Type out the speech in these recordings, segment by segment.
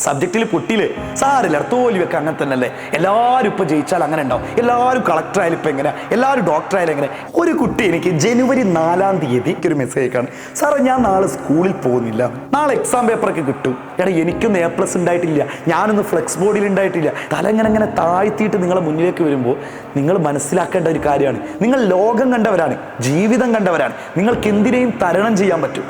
സബ്ജക്റ്റിൽ പൊട്ടിയില്ലേ സാറില്ല തോൽവിയൊക്കെ അങ്ങനെ തന്നെ അല്ലേ. എല്ലാവരും ഇപ്പോൾ ജയിച്ചാൽ അങ്ങനെ ഉണ്ടാവും, എല്ലാവരും കളക്ടർ ആയാലും ഇപ്പം എങ്ങനെ, എല്ലാവരും ഡോക്ടർ ആയാലും എങ്ങനെ. ഒരു കുട്ടി എനിക്ക് ജനുവരി 4-ാം തീയതി ഒരു മെസ്സേജ് അയക്കാണ്, സാറേ ഞാൻ നാളെ സ്കൂളിൽ പോകുന്നില്ല, നാളെ എക്സാം പേപ്പറൊക്കെ കിട്ടും. എടാ എനിക്കൊന്നും A+ ഉണ്ടായിട്ടില്ല, ഞാനൊന്നും ഫ്ലെക്സ് ബോർഡിൽ ഉണ്ടായിട്ടില്ല. തലങ്ങനെ താഴ്ത്തിയിട്ട് നിങ്ങളെ മുന്നിലേക്ക് വരുമ്പോൾ നിങ്ങൾ മനസ്സിലാക്കേണ്ട ഒരു കാര്യമാണ്, നിങ്ങൾ ലോകം കണ്ടവരാണ്, ജീവിതം കണ്ടവരാണ്, നിങ്ങൾക്ക് എന്തിനേയും തരണം ചെയ്യാൻ പറ്റും.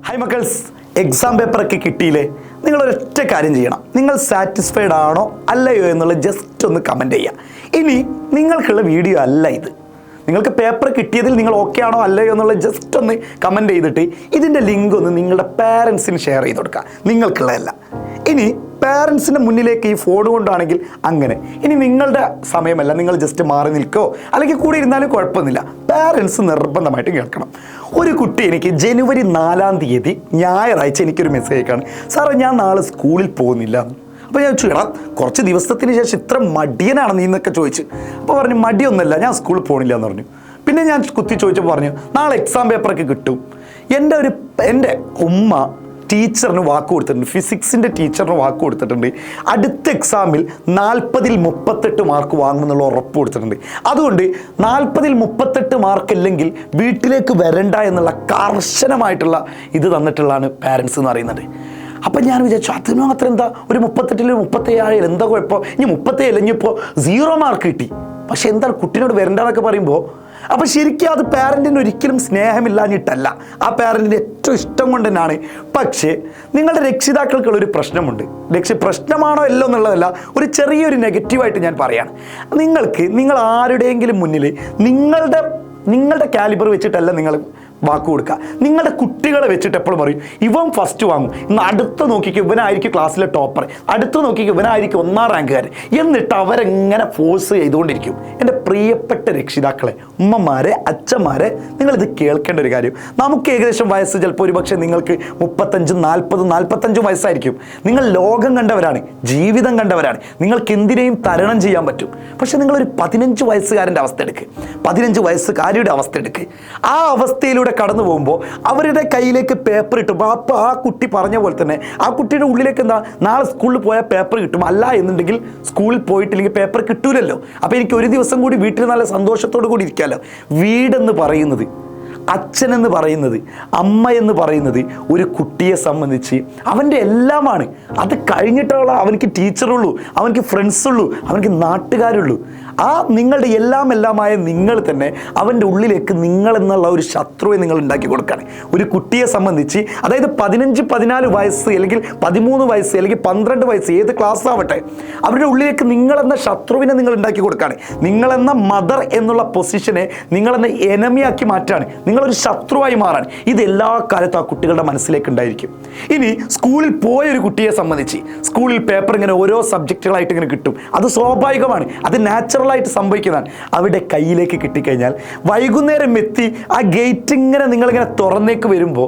ഹായ് മക്കൾസ്, എക്സാം പേപ്പറൊക്കെ കിട്ടിയില്ലേ? നിങ്ങളൊരൊറ്റ കാര്യം ചെയ്യണം, നിങ്ങൾ സാറ്റിസ്ഫൈഡ് ആണോ അല്ലയോ എന്നുള്ളത് ജസ്റ്റ് ഒന്ന് കമൻറ്റ് ചെയ്യുക. ഇനി നിങ്ങൾക്കുള്ള വീഡിയോ അല്ല ഇത്, നിങ്ങൾക്ക് പേപ്പർ കിട്ടിയതിൽ നിങ്ങൾ ഓക്കെ ആണോ അല്ലയോ എന്നുള്ളത് ജസ്റ്റ് ഒന്ന് കമൻറ്റ് ചെയ്തിട്ട് ഇതിൻ്റെ ലിങ്ക് ഒന്ന് നിങ്ങളുടെ പാരൻസിന് ഷെയർ ചെയ്ത് കൊടുക്കുക, നിങ്ങൾക്കുള്ളതല്ല. ഇനി പാരൻസിൻ്റെ മുന്നിലേക്ക് ഈ ഫോൺ കൊണ്ടാണെങ്കിൽ അങ്ങനെ. ഇനി നിങ്ങളുടെ സമയമല്ല, നിങ്ങൾ ജസ്റ്റ് മാറി നിൽക്കോ അല്ലെങ്കിൽ കൂടെ ഇരുന്നാലും കുഴപ്പമൊന്നുമില്ല, പാരൻസ് നിർബന്ധമായിട്ട് കേൾക്കണം. ഒരു കുട്ടി എനിക്ക് ജനുവരി 4-ാം തീയതി ഞായറാഴ്ച എനിക്കൊരു മെസ്സേജ് അയക്കാണ്, സാറേ ഞാൻ നാളെ സ്കൂളിൽ പോകുന്നില്ല. അപ്പോൾ ഞാൻ ചോദിച്ചു, എടാ കുറച്ച് ദിവസത്തിന് ശേഷം ഇത്ര മടിയനാണ് നീ എന്നൊക്കെ ചോദിച്ചു. അപ്പോൾ പറഞ്ഞു മടിയൊന്നുമല്ല, ഞാൻ സ്കൂളിൽ പോകണില്ല എന്ന് പറഞ്ഞു. പിന്നെ ഞാൻ കുത്തി ചോദിച്ചപ്പോൾ പറഞ്ഞു നാളെ എക്സാം പേപ്പറൊക്കെ കിട്ടും. എൻ്റെ ഉമ്മ ടീച്ചറിന് വാക്ക് കൊടുത്തിട്ടുണ്ട്, ഫിസിക്സിൻ്റെ ടീച്ചറിന് വാക്ക് കൊടുത്തിട്ടുണ്ട്, അടുത്ത എക്സാമിൽ 40-ൽ 38 മാർക്ക് വാങ്ങുമെന്നുള്ള ഉറപ്പ് കൊടുത്തിട്ടുണ്ട്. അതുകൊണ്ട് 40-ൽ 38 മാർക്ക് ഇല്ലെങ്കിൽ വീട്ടിലേക്ക് വരണ്ട എന്നുള്ള കർശനമായിട്ടുള്ള ഇത് തന്നിട്ടുള്ളതാണ് പാരൻസ് എന്ന് പറയുന്നത്. അപ്പം ഞാൻ വിചാരിച്ചു അതിന് മാത്രം എന്താ, ഒരു 38-ൽ 37 എന്താ കുഴപ്പം, ഇനി 37 അല്ലെങ്കിൽ ഇപ്പോൾ 0 മാർക്ക് കിട്ടി. പക്ഷെ എന്താണ് കുട്ടീനോട് വരണ്ടെന്നൊക്കെ പറയുമ്പോൾ, അപ്പോൾ ശരിക്കും അത് പാരൻറ്റിന് ഒരിക്കലും സ്നേഹമില്ലാഞ്ഞിട്ടല്ല, ആ പാരൻറ്റിന് ഏറ്റവും ഇഷ്ടം കൊണ്ട് തന്നെയാണ്. പക്ഷേ നിങ്ങളുടെ രക്ഷിതാക്കൾക്കുള്ളൊരു പ്രശ്നമുണ്ട്. പ്രശ്നമാണോ അല്ലോ എന്നുള്ളതല്ല, ഒരു ചെറിയൊരു നെഗറ്റീവായിട്ട് ഞാൻ പറയാണ്. നിങ്ങൾ ആരുടെയെങ്കിലും മുന്നിൽ നിങ്ങളുടെ കാലിബർ വെച്ചിട്ടല്ല നിങ്ങൾ വാക്ക് കൊടുക്കുക, നിങ്ങളുടെ കുട്ടികളെ വെച്ചിട്ട് എപ്പോഴും പറയും ഇവൻ ഫസ്റ്റ് വാങ്ങും, ഇന്ന് അടുത്ത് നോക്കിക്കും ഇവനായിരിക്കും ക്ലാസ്സിലെ ടോപ്പർ, അടുത്ത് നോക്കിക്കും ഇവനായിരിക്കും 1-ാം റാങ്കുകാരൻ, എന്നിട്ട് അവരെങ്ങനെ ഫോഴ്സ് ചെയ്തുകൊണ്ടിരിക്കും. എൻ്റെ പ്രിയപ്പെട്ട രക്ഷിതാക്കളെ, ഉമ്മമാരെ, അച്ഛന്മാരെ, നിങ്ങളിത് കേൾക്കേണ്ട ഒരു കാര്യം. നമുക്ക് ഏകദേശം വയസ്സ് ചിലപ്പോൾ ഒരു പക്ഷേ നിങ്ങൾക്ക് 35, 40, 45 വയസ്സായിരിക്കും. നിങ്ങൾ ലോകം കണ്ടവരാണ്, ജീവിതം കണ്ടവരാണ്, നിങ്ങൾക്ക് എന്തിനേയും തരണം ചെയ്യാൻ പറ്റും. പക്ഷെ നിങ്ങളൊരു 15 വയസ്സുകാരൻ്റെ അവസ്ഥ എടുക്കുക, 15 വയസ്സുകാരിയുടെ അവസ്ഥ എടുക്കുക. ആ അവസ്ഥയിലൂടെ കടന്നു പോകുമ്പോൾ അവരുടെ കയ്യിലേക്ക് പേപ്പർ കിട്ടും. അപ്പോൾ ആ കുട്ടി പറഞ്ഞ പോലെ തന്നെ ആ കുട്ടിയുടെ ഉള്ളിലേക്ക് എന്താ, നാളെ സ്കൂളിൽ പോയാൽ പേപ്പർ കിട്ടും, അല്ല എന്നുണ്ടെങ്കിൽ സ്കൂളിൽ പോയിട്ടില്ലെങ്കിൽ പേപ്പർ കിട്ടൂലല്ലോ. അപ്പോൾ എനിക്ക് ഒരു ദിവസം കൂടി വീട്ടിൽ നല്ല സന്തോഷത്തോടു കൂടി ഇരിക്കാമല്ലോ. വീടെന്ന് പറയുന്നത്, അച്ഛൻ എന്ന് പറയുന്നത്, അമ്മ എന്ന് പറയുന്നത് ഒരു കുട്ടിയെ സംബന്ധിച്ച് അവൻ്റെ എല്ലാമാണ്. അത് കഴിഞ്ഞിട്ടുള്ള അവനക്ക് ടീച്ചറുള്ളൂ, അവനക്ക് ഫ്രണ്ട്സുള്ളൂ, അവനക്ക് നാട്ടുകാരുള്ളൂ. ആ നിങ്ങളുടെ എല്ലാമായ നിങ്ങൾ തന്നെ അവൻ്റെ ഉള്ളിലേക്ക് നിങ്ങളെന്നുള്ള ഒരു ശത്രുവെ നിങ്ങൾ ഉണ്ടാക്കി കൊടുക്കുകയാണ്. ഒരു കുട്ടിയെ സംബന്ധിച്ച്, അതായത് 15, 14 വയസ്സ് അല്ലെങ്കിൽ 13 വയസ്സ് അല്ലെങ്കിൽ 12 വയസ്സ്, ഏത് ക്ലാസ് ആവട്ടെ, അവരുടെ ഉള്ളിലേക്ക് നിങ്ങളെന്ന ശത്രുവിനെ നിങ്ങൾ ഉണ്ടാക്കി കൊടുക്കുകയാണ്. നിങ്ങളെന്ന മദർ എന്നുള്ള പൊസിഷനെ നിങ്ങളെന്ന എനിമിയാക്കി മാറ്റാണ്, നിങ്ങളൊരു ശത്രുവായി മാറാൻ. ഇത് എല്ലാ കാലത്തും ആ കുട്ടികളുടെ മനസ്സിലേക്ക് ഉണ്ടായിരിക്കും. ഇനി സ്കൂളിൽ പോയൊരു കുട്ടിയെ സംബന്ധിച്ച് സ്കൂളിൽ പേപ്പർ ഇങ്ങനെ ഓരോ സബ്ജക്റ്റുകളായിട്ട് ഇങ്ങനെ കിട്ടും, അത് സ്വാഭാവികമാണ്, അത് നാച്ചുറലായിട്ട് സംഭവിക്കുന്നതാണ്. അവിടെ കയ്യിലേക്ക് കിട്ടിക്കഴിഞ്ഞാൽ വൈകുന്നേരം എത്തി ആ ഗേറ്റ് ഇങ്ങനെ നിങ്ങളിങ്ങനെ തുറന്നേക്ക് വരുമ്പോൾ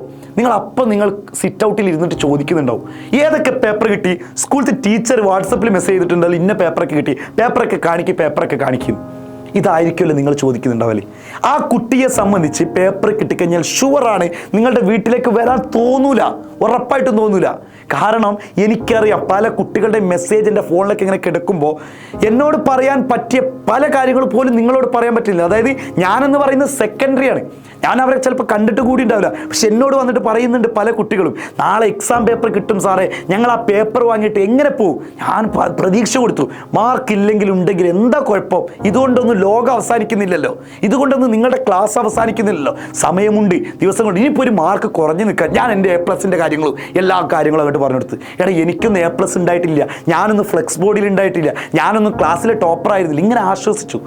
നിങ്ങൾ സിറ്റ് ഔട്ടിൽ ഇരുന്നിട്ട് ചോദിക്കുന്നുണ്ടാവും ഏതൊക്കെ പേപ്പർ കിട്ടി, സ്കൂളിലത്തെ ടീച്ചർ വാട്സപ്പിൽ മെസ്സേജ് ചെയ്തിട്ടുണ്ടല്ലോ ഇന്ന പേപ്പറൊക്കെ കിട്ടി, പേപ്പറൊക്കെ കാണിക്കും. ഇതായിരിക്കുമല്ലോ നിങ്ങൾ ചോദിക്കുന്നുണ്ടാവല്ലേ. ആ കുട്ടിയെ സംബന്ധിച്ച് പേപ്പർ കിട്ടിക്കഴിഞ്ഞാൽ ഷുവറാണ് നിങ്ങളുടെ വീട്ടിലേക്ക് വരാൻ തോന്നൂല, ഉറപ്പായിട്ടും തോന്നൂല. കാരണം എനിക്കറിയാം പല കുട്ടികളുടെ മെസ്സേജ് എൻ്റെ ഫോണിലേക്ക് ഇങ്ങനെ കിടക്കുമ്പോൾ എന്നോട് പറയാൻ പറ്റിയ പല കാര്യങ്ങൾ പോലും നിങ്ങളോട് പറയാൻ പറ്റില്ല. അതായത് ഞാനെന്ന് പറയുന്നത് സെക്കൻഡറിയാണ്, ഞാൻ അവരെ ചിലപ്പോൾ കണ്ടിട്ട് കൂടി ഉണ്ടാവില്ല. പക്ഷെ എന്നോട് വന്നിട്ട് പറയുന്നുണ്ട് പല കുട്ടികളും, നാളെ എക്സാം പേപ്പർ കിട്ടും സാറേ, ഞങ്ങൾ ആ പേപ്പർ വാങ്ങിയിട്ട് എങ്ങനെ പോകും, ഞാൻ പ്രതീക്ഷ കൊടുത്തു, മാർക്ക് ഇല്ലെങ്കിൽ ഉണ്ടെങ്കിൽ എന്താ കുഴപ്പം, ഇതുകൊണ്ടൊന്നും ലോകം അവസാനിക്കുന്നില്ലല്ലോ, ഇതുകൊണ്ടൊന്നും നിങ്ങളുടെ ക്ലാസ് അവസാനിക്കുന്നില്ലല്ലോ, സമയമുണ്ട്, ദിവസം കൊണ്ട്. ഇനിയിപ്പോൾ ഒരു മാർക്ക് കുറഞ്ഞു നിൽക്കാൻ ഞാൻ എൻ്റെ A+ കാര്യങ്ങളും എല്ലാ കാര്യങ്ങളും അങ്ങോട്ട് പറഞ്ഞെടുത്ത്, എടാ എനിക്കൊന്നും A+ ഉണ്ടായിട്ടില്ല, ഞാനൊന്നും ഫ്ലെക്സ് ബോർഡിൽ ഉണ്ടായിട്ടില്ല, ഞാനൊന്നും ക്ലാസ്സിലെ ടോപ്പർ ആയിരുന്നില്ല, ഇങ്ങനെ ആശ്വസിച്ചു.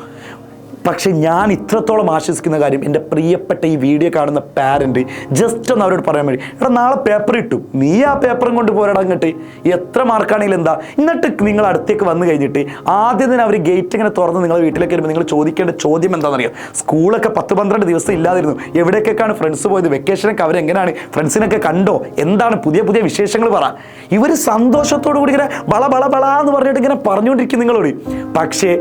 പക്ഷെ ഞാൻ ഇത്രത്തോളം ആശ്വസിക്കുന്ന കാര്യം, എൻ്റെ പ്രിയപ്പെട്ട ഈ വീഡിയോ കാണുന്ന പാരൻറ്റ് ജസ്റ്റ് ഒന്ന് അവരോട് പറയാൻ വേണ്ടി, എടാ നാളെ പേപ്പർ കിട്ടും, നീ ആ പേപ്പറും കൊണ്ട് പോരാടാ അങ്ങോട്ട്, എത്ര മാർക്കാണെങ്കിലും എന്താ. എന്നിട്ട് നിങ്ങൾ അടുത്തേക്ക് വന്നു കഴിഞ്ഞിട്ട് ആദ്യം തന്നെ അവർ ഗേറ്റ് ഇങ്ങനെ തുറന്ന് നിങ്ങൾ വീട്ടിലേക്ക് വരുമ്പോൾ നിങ്ങൾ ചോദിക്കേണ്ട ചോദ്യം എന്താണെന്നറിയാം. സ്കൂളൊക്കെ 10-12 ദിവസം ഇല്ലാതിരുന്നു, എവിടേക്കൊക്കെയാണ് ഫ്രണ്ട്സ് പോയത്, വെക്കേഷനൊക്കെ അവരെങ്ങനെയാണ്, ഫ്രണ്ട്സിനൊക്കെ കണ്ടോ, എന്താണ് പുതിയ വിശേഷങ്ങൾ പറ. ഇവർ സന്തോഷത്തോടു കൂടി ഇങ്ങനെ ബള എന്ന് പറഞ്ഞിട്ട് ഇങ്ങനെ പറഞ്ഞുകൊണ്ടിരിക്കും നിങ്ങളോട്. പക്ഷേ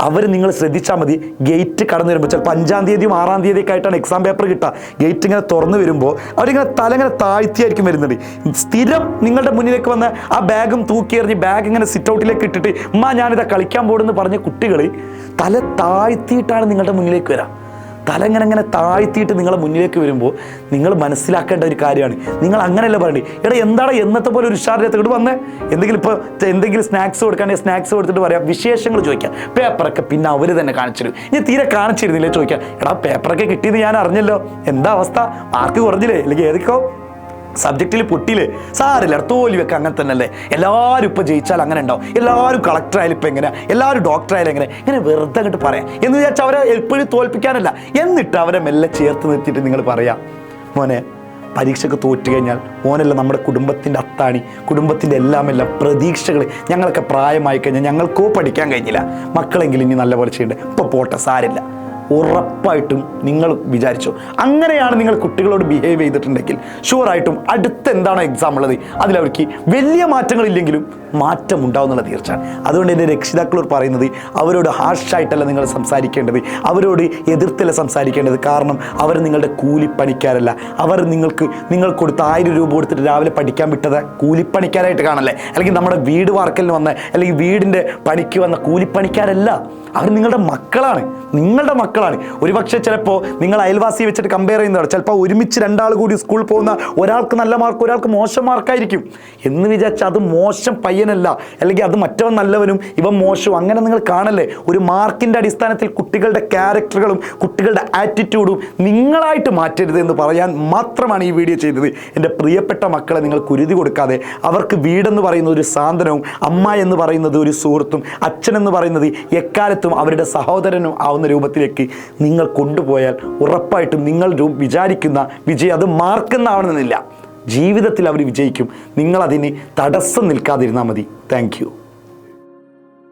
അവർ നിങ്ങൾ ശ്രദ്ധിച്ചാൽ മതി, ഗേറ്റ് കടന്നു വരുമ്പോൾ ചിലപ്പോൾ 5-ാം തീയതിയും 6-ാം തീയതിയൊക്കെ ആയിട്ടാണ് എക്സാം പേപ്പർ കിട്ടുക. ഗേറ്റ് ഇങ്ങനെ തുറന്നു വരുമ്പോൾ അവരിങ്ങനെ തല ഇങ്ങനെ താഴ്ത്തിയായിരിക്കും വരുന്നത്. സ്ഥിരം നിങ്ങളുടെ മുന്നിലേക്ക് വന്ന് ആ ബാഗും തൂക്കി എറിഞ്ഞ് ബാഗ് ഇങ്ങനെ സിറ്റ് ഔട്ടിലേക്ക് ഇട്ടിട്ട് ഞാനിതാ കളിക്കാൻ പോകുമെന്ന് പറഞ്ഞ കുട്ടികൾ തല താഴ്ത്തിയിട്ടാണ് നിങ്ങളുടെ മുന്നിലേക്ക് വരാം. തല ഇങ്ങനെ താഴ്ത്തിയിട്ട് നിങ്ങളെ മുന്നിലേക്ക് വരുമ്പോൾ നിങ്ങൾ മനസ്സിലാക്കേണ്ട ഒരു കാര്യമാണ്. നിങ്ങൾ അങ്ങനെയല്ല പറയണ്ടേ, എടാ എന്താണ് എന്നത്തെ പോലെ ഒരു ഉഷാറിനകത്തോട്ട് വന്നേ, എന്തെങ്കിലും സ്നാക്സ് കൊടുക്കാണെങ്കിൽ സ്നാക്സ് കൊടുത്തിട്ട് പറയാം, വിശേഷങ്ങൾ ചോദിക്കാം. പേപ്പറൊക്കെ പിന്നെ അവർ തന്നെ കാണിച്ചിരും. ഞാൻ തീരെ കാണിച്ചിരുന്നില്ലേ ചോദിക്കാം, എടാ പേപ്പറൊക്കെ കിട്ടിയത് ഞാൻ അറിഞ്ഞല്ലോ, എന്താ അവസ്ഥ, മാർക്ക് കുറഞ്ഞില്ലേ, അല്ലെങ്കിൽ ഏതൊക്കെയോ സബ്ജക്റ്റിൽ പൊട്ടിയില്ലേ, സാരില്ല തോൽവിയൊക്കെ അങ്ങനെ തന്നെ അല്ലേ. എല്ലാവരും ഇപ്പോൾ ജയിച്ചാൽ അങ്ങനെ ഉണ്ടാവും, എല്ലാവരും കളക്ടറായാലും ഇപ്പം എങ്ങനെ, എല്ലാവരും ഡോക്ടറായാലും എങ്ങനെ, ഇങ്ങനെ വെറുതെ അങ്ങോട്ട് പറയാം എന്ന് വിചാരിച്ചാൽ അവരെ എപ്പോഴും തോൽപ്പിക്കാനല്ല. എന്നിട്ട് അവരെ മെല്ലെ ചേർത്ത് നിർത്തിയിട്ട് നിങ്ങൾ പറയാം, മോനെ പരീക്ഷയ്ക്ക് തോറ്റു കഴിഞ്ഞാൽ മോനല്ല നമ്മുടെ കുടുംബത്തിൻ്റെ അത്താണി, കുടുംബത്തിൻ്റെ എല്ലാം പ്രതീക്ഷകൾ. ഞങ്ങളൊക്കെ പ്രായമായി കഴിഞ്ഞാൽ ഞങ്ങൾക്കോ പഠിക്കാൻ കഴിഞ്ഞില്ല, മക്കളെങ്കിലും ഇനി നല്ലപോലെ ചെയ്യണ്ടേ, ഇപ്പോൾ പോട്ടെ സാരില്ല. ഉറപ്പായിട്ടും നിങ്ങൾ വിചാരിച്ചോ അങ്ങനെയാണ് നിങ്ങൾ കുട്ടികളോട് ബിഹേവ് ചെയ്തിട്ടുണ്ടെങ്കിൽ ഷുവറായിട്ടും അടുത്ത എന്താണോ എക്സാം ഉള്ളത് അതിലവർക്ക് വലിയ മാറ്റങ്ങളില്ലെങ്കിലും മാറ്റം ഉണ്ടാവും എന്നുള്ള തീർച്ചയാണ്. അതുകൊണ്ട് എൻ്റെ രക്ഷിതാക്കളോട് പറയുന്നത്, അവരോട് ഹാർഷായിട്ടല്ല നിങ്ങൾ സംസാരിക്കേണ്ടത്, അവരോട് എതിർത്തല്ല സംസാരിക്കേണ്ടത്. കാരണം അവർ നിങ്ങളുടെ കൂലിപ്പണിക്കാരല്ല. അവർ നിങ്ങൾ കൊടുത്ത 1000 രൂപ കൊടുത്തിട്ട് രാവിലെ പഠിക്കാൻ വിട്ടത് കൂലിപ്പണിക്കാരായിട്ട് കാണല്ലേ, അല്ലെങ്കിൽ നമ്മുടെ വീട് വാർക്കലിന് വന്ന അല്ലെങ്കിൽ വീടിൻ്റെ പണിക്ക് വന്ന കൂലിപ്പണിക്കാരല്ല. അവർ നിങ്ങളുടെ മക്കളാണ്, നിങ്ങളുടെ മക്കളാണ്. ഒരുപക്ഷെ ചിലപ്പോൾ നിങ്ങൾ അയൽവാസിയെ വെച്ചിട്ട് കമ്പയർ ചെയ്യുന്നതാണ്. ചിലപ്പോൾ ഒരുമിച്ച് 2 ആൾ കൂടി സ്കൂളിൽ പോകുന്ന ഒരാൾക്ക് നല്ല മാർക്ക് ഒരാൾക്ക് മോശം മാർക്കായിരിക്കും എന്ന് വിചാരിച്ചാൽ അത് മോശം പയ്യനല്ല, അല്ലെങ്കിൽ അത് മറ്റവൻ നല്ലവനും ഇവൻ മോശവും അങ്ങനെ നിങ്ങൾ കാണല്ലേ. ഒരു മാർക്കിൻ്റെ അടിസ്ഥാനത്തിൽ കുട്ടികളുടെ ക്യാരക്ടറുകളും കുട്ടികളുടെ ആറ്റിറ്റ്യൂഡും നിങ്ങളായിട്ട് മാറ്റരുത് എന്ന് പറയാൻ മാത്രമാണ് ഈ വീഡിയോ ചെയ്തത്. എൻ്റെ പ്രിയപ്പെട്ട മക്കളെ നിങ്ങൾ കുരുതി കൊടുക്കാതെ അവർക്ക് വീടെന്ന് പറയുന്നത് ഒരു സാന്ത്വനവും, അമ്മ എന്ന് പറയുന്നത് ഒരു സുഹൃത്തും, അച്ഛൻ എന്ന് പറയുന്നത് എക്കാലത്തും അവരുടെ സഹോദരനും ആവുന്ന രൂപത്തിലേക്ക് നിങ്ങൾ കൊണ്ടുപോയാൽ ഉറപ്പായിട്ടും നിങ്ങൾ വിചാരിക്കുന്ന വിജയം അത് മാർക്കെന്നാവണമെന്നില്ല, ജീവിതത്തിൽ അവർ വിജയിക്കും. നിങ്ങളതിന് തടസ്സം നിൽക്കാതിരുന്നാൽ മതി. Thank you.